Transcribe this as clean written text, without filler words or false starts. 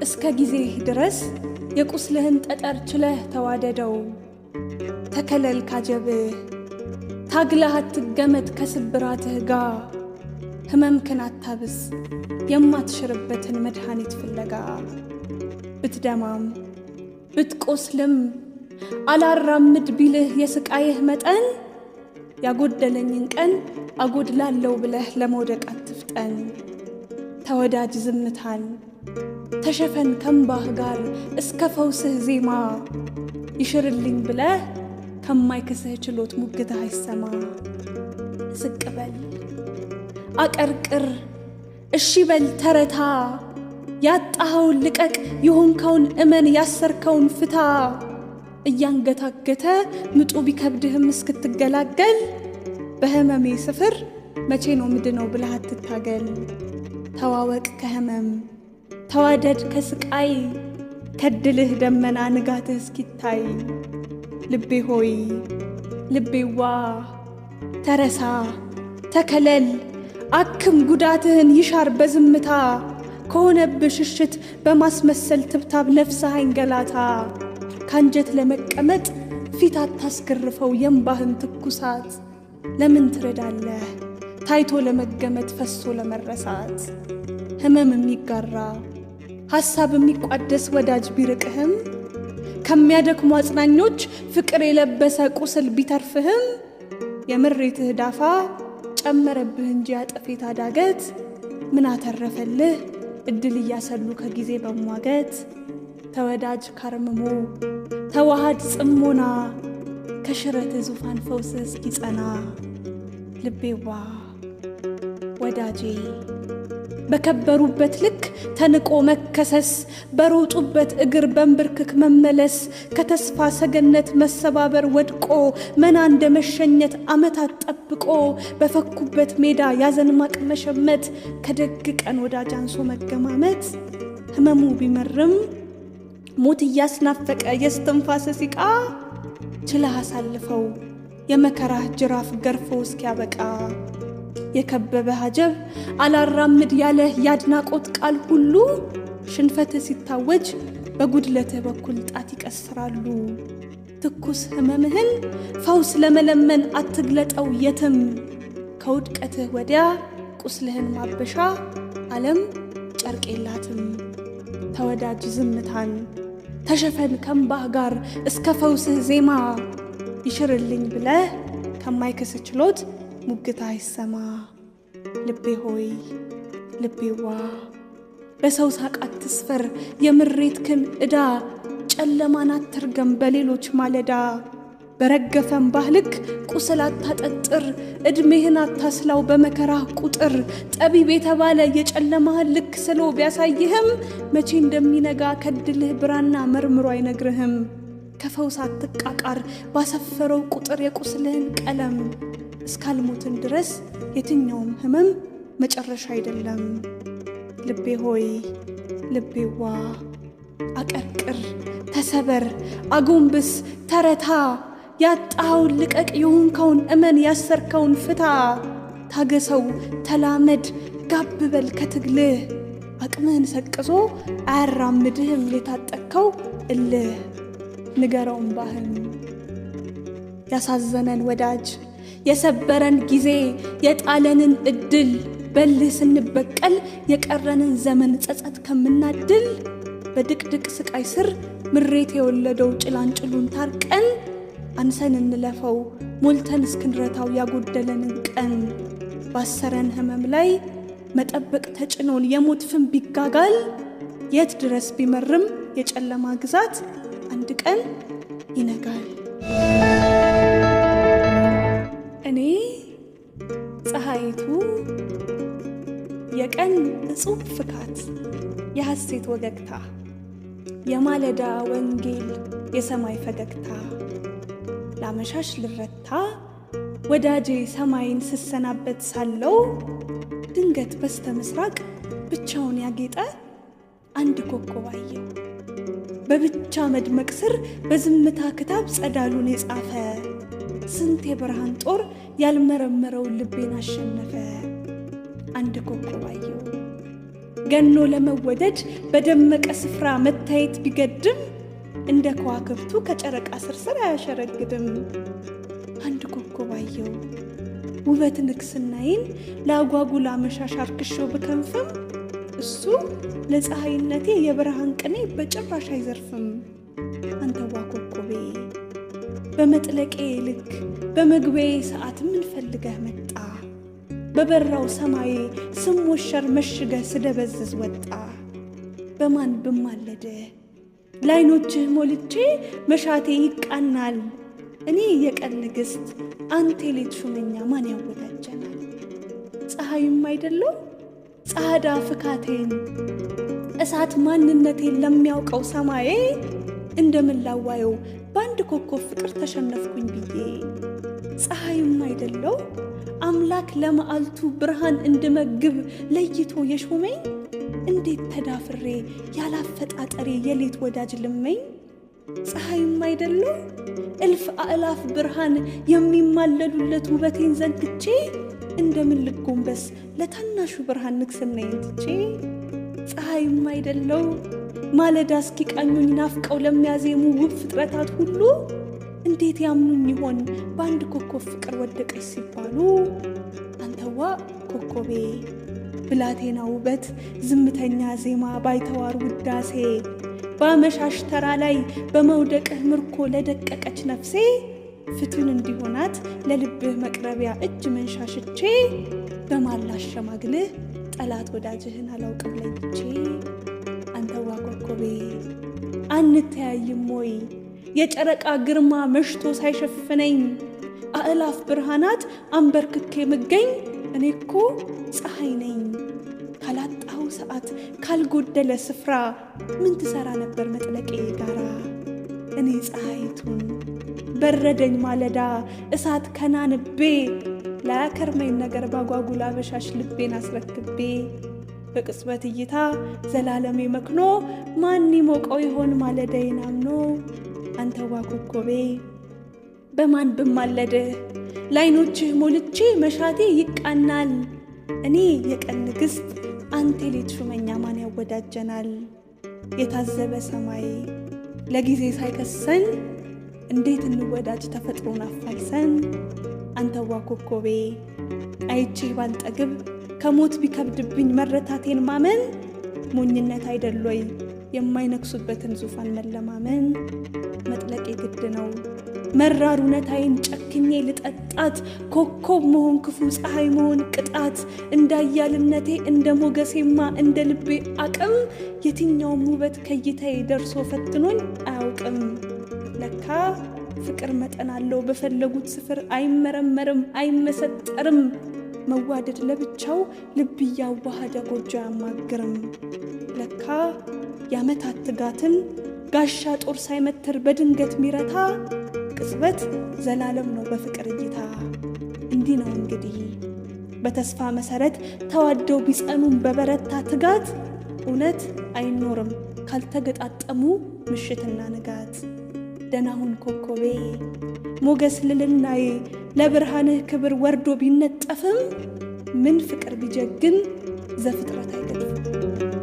እስከ ጊዜህ ድረስ የቁስልህን ጠጠር ችለህ ተዋደደው። ተከለል ካጀብህ ታግለህ አትገመት ከስብራትህ ጋር። ህመምክን አታብስ የማትሽርበትን መድኃኒት ፍለጋ። ብትደማም ብትቆስልም አላራምድ ቢልህ የስቃይህ መጠን ያጎደለኝን ቀን አጎድላለው ብለህ ለመውደቅ አትፍጠን። ተወዳጅ ዝምታን ተሸፈን ከእምባህ ጋር እስከ ፈውስህ ዜማ። ይሽርልኝ ብለህ ከማይክስህ ችሎት ሙግትህ አይሰማ። ዝቅ በል አቀርቅር እሺ በል ተረታ። ያጣኸውን ልቀቅ የሆንከውን እመን ያሰርከውን ፍታ። እያንገታገተ ምጡ ቢከብድህም እስክትገላገል በህመሜ ስፍር መቼ ነው ምድነው ብለህ አትታገል። ተዋወቅ ከህመም ተዋደድ ከስቃይ ከድልህ ደመና ንጋትህ እስኪታይ። ልቤ ሆይ ልቤዋ ተረሳ ተከለል አክም ጉዳትህን ይሻር በዝምታ። ከሆነብህ ሽሽት በማስመሰል ትብታብ ነፍስህ አይንገላታ። ካንጀት ለመቀመጥ ፊት አታስገርፈው የእምባህን ትኩሳት። ለምን ትረዳለህ ታይቶ ለመገመት ፈሶ ለመረሳት። ህመም የሚጋራ ሐሳብ የሚቋደስ ወዳጅ ቢርቅህም ከሚያደክሙ አጽናኞች ፍቅር የለበሰ ቁስል ቢተርፍህም የምሬትህ ዳፋ ጨመረብህ እንጂ ያጠፌታ ዳገት። ምን አተረፈልህ እድል እያሰሉ ከጊዜ በሟገት። ተወዳጅ ካርምሞ ተዋሃድ ጽሞና ከሽረትህ ዙፋን ፈውስህ እስኪጸና። ልቤዋ ወዳጄ በከበሩበት ልክ ተንቆ መከሰስ በሮጡበት እግር በንብርክክ መመለስ። ከተስፋ ሰገነት መሰባበር ወድቆ መና እንደ መሸኘት ዓመታት ጠብቆ በፈኩበት ሜዳ ያዘን ማቅ መሸመት። ከደግ ቀን ወዳጅ አንሶ መገማመት። ህመሙ ቢመርም ሞት እያስናፈቀ የስትንፋስ ሲቃ ችለህ አሳልፈው የመከራህ ጅራፍ ገርፎ እስኪያበቃ። የከበበህ አጀብ አላራምድ ያለህ ያድናቆት ቃል ሁሉ ሽንፈትህ ሲታወጅ በጉድለትህ በኩል ጣት ይቀስራሉ። ትኩስ ህመምህን ፈውስ ለመለመን አትግለጠው የትም። ከውድቀትህ ወዲያ ቁስልህን ማበሻ ዓለም ጨርቅ የላትም። ተወዳጅ ዝምታን ተሸፈን ከእምባህ ጋር እስከ ፈውስህ ዜማ። ይሽርልኝ ብለህ ከማይክስ ችሎት ሙግትህ አይሰማ። ልቤ ሆይ ልቤዋ በሰው ሳቅ አትስፈር የምሬትክን ዕዳ። ጨለማን አትርገም በሌሎች ማለዳ። በረገፈ እምባህ ልክ ቁስል አታጠጥር ዕድሜህን አታስላው በመከራህ ቁጥር። ጠቢብ የተባለ የጨለማህን ልክ ስሎ ቢያሳይህም መቼ እንደሚነጋ ከድልህ ብራና መርምሮ አይነግርህም። ከፈውስ አትቃቃር ባሰፈረው ቁጥር የቁስልህን ቀለም። እስካልሞትን ድረስ የትኛውም ህመም መጨረሻ አይደለም። ልቤ ሆይ ልቤዋ አቀርቅር ተሰበር አጎንብስ ተረታ። ያጣኸውን ልቀቅ የሆንከውን እመን ያሰርከውን ፍታ። ታገሰው ተላመድ ጋብ በል ከትግልህ። አቅምህን ሰቅዞ አያራምድህም የታጠቅከው እልህ። ንገረው እምባህን ያሳዘነን ወዳጅ የሰበረን ጊዜ የጣለንን እድል። በልህ ስንበቀል የቀረንን ዘመን ጸጸት ከምናድል። በድቅድቅ ስቃይ ስር ምሬት የወለደው ጭላንጭሉን ታርቀን። አንሰን እንለፈው ሞልተን እስክንረታው ያጎደለንን ቀን። ባሰረን ህመም ላይ መጠበቅ ተጭኖን የሞት ፍም ቢጋጋል። የት ድረስ ቢመርም የጨለማ ግዛት አንድ ቀን ይነጋል። እኔ ፀሐይቱ የቀን እጹብ ፍካት የሐሴት ወገግታ የማለዳ ወንጌል የሰማይ ፈገግታ። ላመሻሽ ልረታ ወዳጄ ሰማይን ስሰናበት ሳለው። ድንገት በስተ ምስራቅ ብቻውን ያጌጠ አንድ ኮከብ አየሁ። በብቻ መድመቅ ስር በዝምታ ክታብ ጸዳሉን የጻፈ። ስንት የብርሃን ጦር ያልመረመረውን ልቤን አሸነፈ። አንድ ኮከብ አየሁ ገኖ ለመወደድ በደመቀ ስፍራ መታየት ቢገድም እንደ ከዋክብቱ ከጨረቃ ስርስር አያሸረግድም። አንድ ኮከብ አየው ውበት ንግስናዬን ለአጓጉላ መሻሽ አርክሼው ብከንፍም እሱ ለፀሐይነቴ የብርሃን ቅኔ በጭራሽ አይዘርፍም። አንተዋ ኮከቤ በመጥለቄ ልክ በመግቢያዬ ሰዓት ምን ፈልገህ መጣ? በበራው ሰማዬ ስሞሸር መሽገህ ስደበዝዝ ወጣ። በማን ብማለድህ ላይኖችህ ሞልቼ መሻቴ ይቃናል። እኔ የቀን ንግሥት አንተ ሌት ሹመኛ ማን ያወዳጀናል? ፀሐይም አይደለው ጻዳ ፍካቴን እሳት ማንነቴን ለሚያውቀው ሰማዬ እንደምን ላዋየው በአንድ ኮከብ ፍቅር ተሸነፍኩኝ ብዬ። ፀሐይም አይደለው አምላክ ለመዓልቱ ብርሃን እንድመግብ ለይቶ የሾመኝ እንዴት ተዳፍሬ ያላፈጣጠሬ የሌት ወዳጅ ልመኝ። ፀሐይም አይደለው እልፍ አእላፍ ብርሃን የሚማለሉለት ውበቴን ዘንግቼ እንደምን ልጎንበስ ለታናሹ ብርሃን ንግስናዬን ትቼ። ፀሐይም አይደለው ማለዳ እስኪቃኙኝ ናፍቀው ለሚያዜሙ ውብ ፍጥረታት ሁሉ እንዴት ያምኑኝ ይሆን በአንድ ኮከብ ፍቅር ወደቀች ሲባሉ። አንተዋ ኮከቤ ብላቴና ውበት ዝምተኛ ዜማ ባይተዋር ውዳሴ በአመሻሽ ተራ ላይ በመውደቅህ ምርኮ ለደቀቀች ነፍሴ ፍቱን እንዲሆናት ለልብህ መቅረቢያ እጅ መንሻሽቼ በማን ላሸማግልህ ጠላት ወዳጅህን አላውቅም ለይቼ። አንተዋ ኮከቤ አንተያይም ወይ የጨረቃ ግርማ መሽቶ ሳይሸፍነኝ አእላፍ ብርሃናት አንበርክኬ ምገኝ እኔ እኮ ፀሐይ ነኝ። ካላጣው ሰዓት ካልጎደለ ስፍራ ምን ትሰራ ነበር መጥለቄ ጋራ? እኔ ፀሐይቱን በረደኝ ማለዳ እሳት ከናንቤ ላያከርመኝ ነገር ባጓጉላ በሻሽ ልቤን አስረክቤ በቅጽበት እይታ ዘላለሜ መክኖ ማን ይሞቀው ይሆን ማለዳዬን አምኖ። አንተዋ ኮከቤ በማን ብማለድህ ላይኖችህ ሞልቼ መሻቴ ይቃናል። እኔ የቀን ንግሥት አንተ ሌት ሹመኛ ማን ያወዳጀናል? የታዘበ ሰማይ ለጊዜ ሳይከሰን እንዴት እንወዳጅ ተፈጥሮን አፋልሰን። አንተዋ ኮከቤ አይቼህ ባልጠግብ ከሞት ቢከብድብኝ መረታቴን ማመን ሞኝነት አይደሎይ የማይነክሱበትን ዙፋን መለማመን። መጥለቄ ግድ ነው መራር እውነታዬን ጨክኜ ልጠጣት። ኮከብ መሆን ክፉ ፀሐይ መሆን ቅጣት። እንዳያልነቴ እንደ ሞገሴማ እንደ ልቤ አቅም የትኛውም ውበት ከይታዬ ደርሶ ፈትኖኝ አያውቅም። ለካ ፍቅር መጠን አለው በፈለጉት ስፍር አይመረመርም አይመሰጠርም። መዋደድ ለብቻው ልብ እያዋሃደ ጎጆ አያማግርም። ለካ የዓመታት ትጋትን ጋሻ ጦር ሳይመትር በድንገት ሚረታ ቅጽበት ዘላለም ነው በፍቅር እይታ። እንዲህ ነው እንግዲህ በተስፋ መሰረት ተዋደው ቢጸኑም በበረታ ትጋት እውነት አይኖርም ካልተገጣጠሙ ምሽትና ንጋት። ደናሁን ኮከቤ ሞገስ ልልናዬ ለብርሃንህ ክብር ወርዶ ቢነጠፍም ምን ፍቅር ቢጀግን ዘፍጥረት አይገድፍም።